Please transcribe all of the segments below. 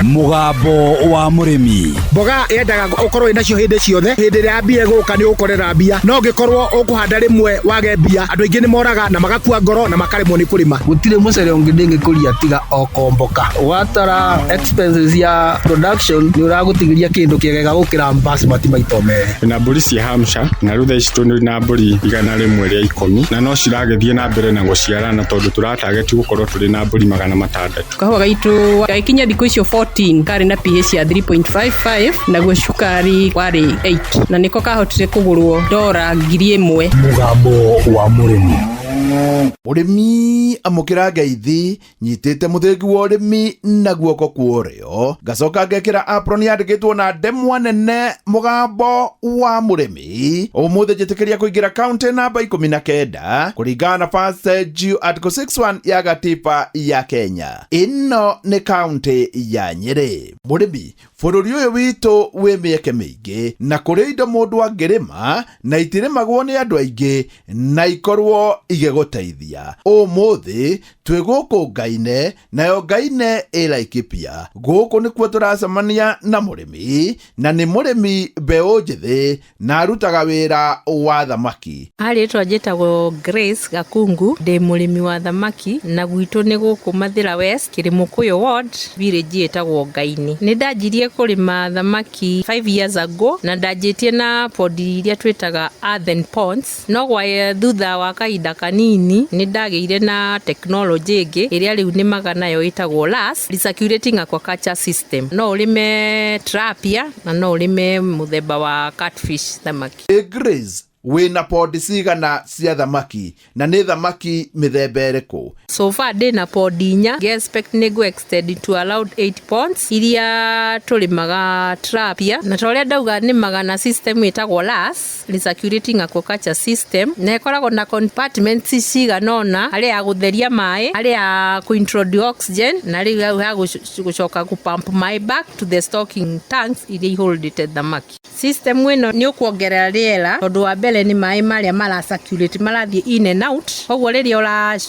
Mugambo wa murimi. Mboga yendaga ukorwo inacio hindi ciothe. Hindi ria mbia guka ni ukorera mbia. No ngikorwo ukuhanda rimwe wage mbia. Andu aingi ni moraga na magakua ngoro na makaremwo ni kurima. Gutire mucere ungi ndingikuria tiga okomboka. Watara expenses ya production ni uragutigiria kindu kiegega gukira basmati maito mere. Na mburi cia Hampshire na rutha ici tuni na mburi igana rimwe ria 10 na no ciragethie na mbere na guciarana tondu turatarget gukorwo turi na mburi 600. Kahua gaitu gaikinya thiku icio 14 kari na pH ya 3.55 naguo cukari wari 8 na niko kahotire kugurwo $1,000. Mugambo wa murimi. Urimi amukira ngeithi nyitite muthengi wa urimi na guoko kuorio gacoka ngekira apron yandikitwo na ndemwa nene mugambo wa murimi umuthi njitikiria kuingira county namba 19 kuringana na first due article 61 ya gatiba ya Kenya. Ino ni county ya Nyeri. Murimi bururi uyu witu wi mieke mingi na kuri indo mundu angirima na itirimagwo ni andu aingi na ikorwo igeguteithia. Umuthi twi guku Ngaine nayo Ngaine Laikipia. Guku nikuo turacemania na murimi na ni murimi mbeu njithi na arutaga wira wa thamaki. Aritwa njitagwo Grace Gakungu ndi murimi wa thamaki na gwitu ni guku Mathira West Kirimukuyu Ward village etagwo Ngaine. Ni ndanjirie kurima thamaki 5 years ago na ndanjitie na podi iria twitaga earthen ponds. No gwa thutha wa kahinda kanini ni ndageire na technology ingi iria riu ni magana yo itagwo LAS recirculating aquaculture system. No urime tilapia na no urime muthemba wa catfish thamaki. Grace wina podi cigana cia thamaki na ni thamaki mithemba iriku? So far ndi na podi 4 expect ni go extend to allowed 8 ponds iria tulimaga tilapia na toria ndauga ni magana system itagwo LAS recirculating aquaculture system na ikoragwo na compartments ciganona aria ya gutheria mai aria ya ku introduce oxygen na riu ya gucoka ku pump mai back to the stocking tanks iria holdete thamaki. System ino ni ukuongerera riera tondu wa mbere ni mai maria mara circulate marathie in and out. Koguo riria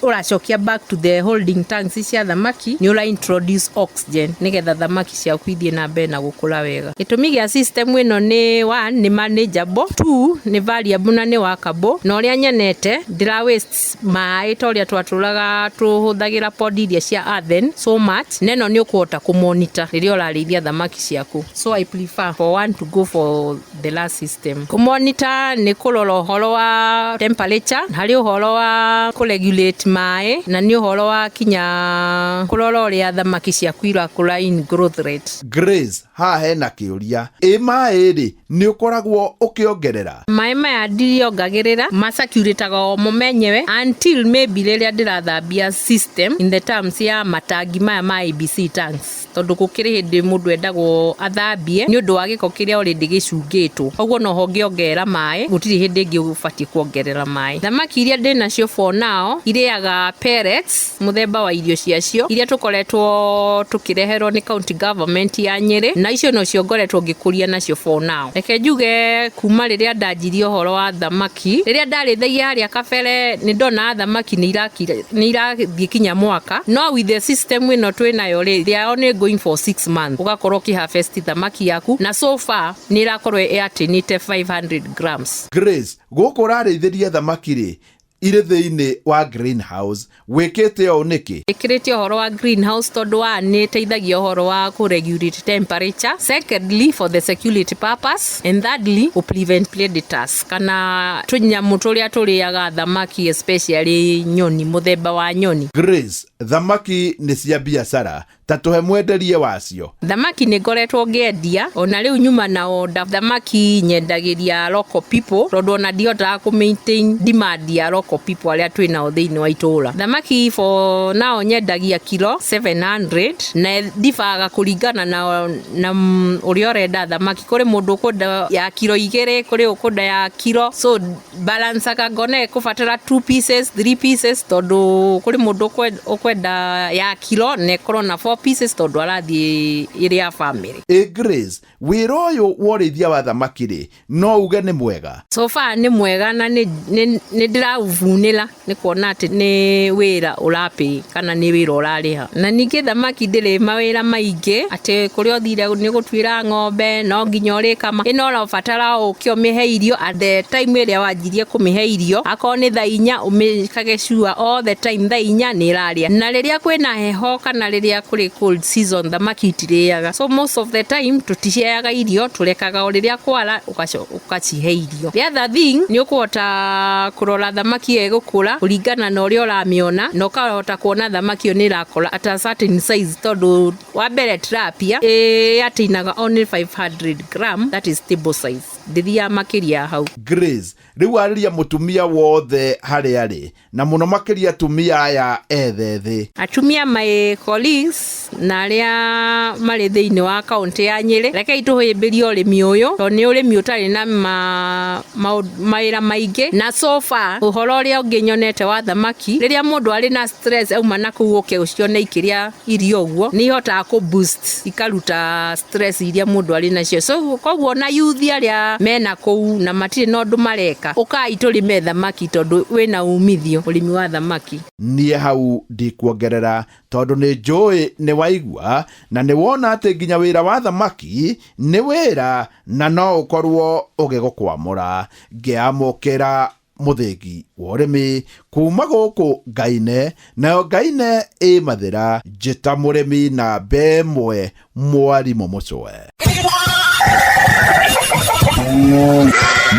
uracokia back to the holding tanks cia thamaki ni ura introduce oxygen nigetha thamaki ciaku ithie na mbere na gukura wega. Gitumi gia system ino ni 1 ni manageable, 2 ni variable na ni workable. Na uria nyenete ndira waste mai toria twaturaga tuhuthagira podi iria cia earthen so much neno ni ukuhota ku monitor riria urarithia thamaki ciaku. So I prefer for one to go for the LAS system. Ku monitor ni kulolo horo wa temperature, hari uhoro wa kuregulate mai na ni uhoro wa kinya kulolo ria thamaki ciaku irakura in growth rate. Grace ha hena kiuria mai ri ni ukoragwo ukiongerera? Mai maya ndiriongagirira macirculataga mo menyewe until maybe riria ndirathambia system in the terms ya matangi maya ma ABC tanks tondu gukiri hindi mundu endagwo athambie ni undu wa giko kiria already gicungitwo. Koguo no hongiongerera mai gutiri hindi ngi ufatie kuongerera mai. Thamaki iria ndinacio for now iriaga pellets muthemba wa irio ciacio iria tukoretwo tukireherwo ni county government ya Nyeri na icio no cio ngoretwo ngikuria nacio for now. Reke njuge kuma riria ndanjirie uhoro wa thamaki riria ndarithagia haria kabere ni ndona thamaki ni irathie kinya mwaka. No with the system ino twinayo riria ni going for 6 months ugakorwo ki harvest thamaki yaku na so far ni irakorwo atinite 500 grams. Grace guku rareithirie thamaki ri ire thiini wa greenhouse wikite o niki? Ikirite uhoro wa greenhouse tondu wa ni teithagia uhoro wa ku regulate temperature, secondly for the security purpose, and thirdly to prevent predators kana tunyamu turia turiaga thamaki especially nyoni muthemba wa nyoni. Grace thamaki ni cia biashara tatuhe mwenderie wacio? Thamaki ni ngoretwo ngiendia ona riu nyuma na order thamaki nyendagiria local people tondu ona ndihota ku maintain demand ya local people aria twina thiini wa itura. Thamaki for now nyendagia kilo 700 na difaga kuringana na uria urenda thamaki. Kuri mundu ukunda ya kilo 2 kuri ukunda ya kilo, so balance akagone kufatira 2 pieces 3 pieces tondu kuri mundu ukwenda ya kilo ne korona 4 pieces tondu arathie iri ya family. Grace, wira uyu worithia wa thamaki ri no uge ni mwega? So far ni mwega na ni ndiravunira ni kuona ati ni wira urapi kana ni wira urariha. Na ningi thamaki ndiri mawira maingi ati kuria uthire ni gutwira ng'ombe no nginya urikama ino no fatara ukio mihe irio at the time ria wanjirie kumihe irio ako ni thaa 4 umikage sure all the time thaa 4 ni iraria. Na riria kwina heho kana riria kuri cold season thamaki itiriaga, so most of the time tuticiaga irio turekaga o riria kwara ukacihe irio. The other thing ni ukuhota kurora thamaki egukura kuringana na uria uramiona na ukahota kuona thamaki ni irakora at a certain size tondu wa mbere tilapia atinaga only 500 gram, that is stable size. Ndithia makiria hau. Grace, riu ariria mutumia wothe hari ari na muno makiria tumia aya ethe atumia my colleagues na aria mari thiini wa county ya Nyeri reke ituhimbirie urimi uyu to ni urimi utari na mawira maingi. Na so far uhoro uria unginyonete wa thamaki riria mundu ari na stress auma na kuuke ucio na ikiria irio uguo ni hota ku boost ikaruta stress iria mundu ari nacio. So koguo na youth aria mena kou na matire no ndu mareka ukai turime thamaki tondu wina umithio urimi wa thamaki. Nie hau ndikuongerera tondu ni njui ni waigua na ni wona ati nginya wira wa thamaki ni wira na no ukorwo ugigukwamura. Ngiamukira muthingi wa urimi kuma guku Ngaine, nayo Ngaine i Mathira, njita murimi na bemwe Mwarimu Mucwe.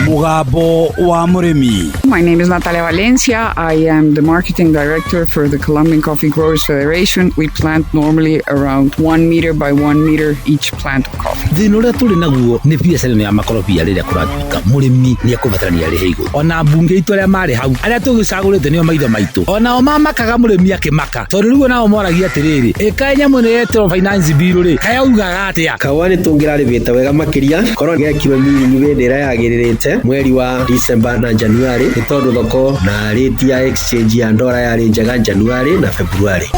Mugambo wa Murimi. My name is Natalia Valencia. I am the marketing director for the Colombian Coffee Growers Federation. We plant normally around 1 meter by 1 meter each plant of coffee. Thina uria turi naguo ni biacara ya makorobia riria kuratuika murimi ni akubatarania rihe iguru. Ona bunge itu aria mari hau aria tugicagurite nio maitho maitu ona o mamakaga murimi akimaka tondu riu nao moragia atiriri eka nyamu ni yetro finance bill ri kayaugaga atia kawani tungiraribita wega makiria korwo gekiro miri wendera yagiririte mweri wa December na January ni tondu thoko na rate ya exchange ya ndora yari njega January na February.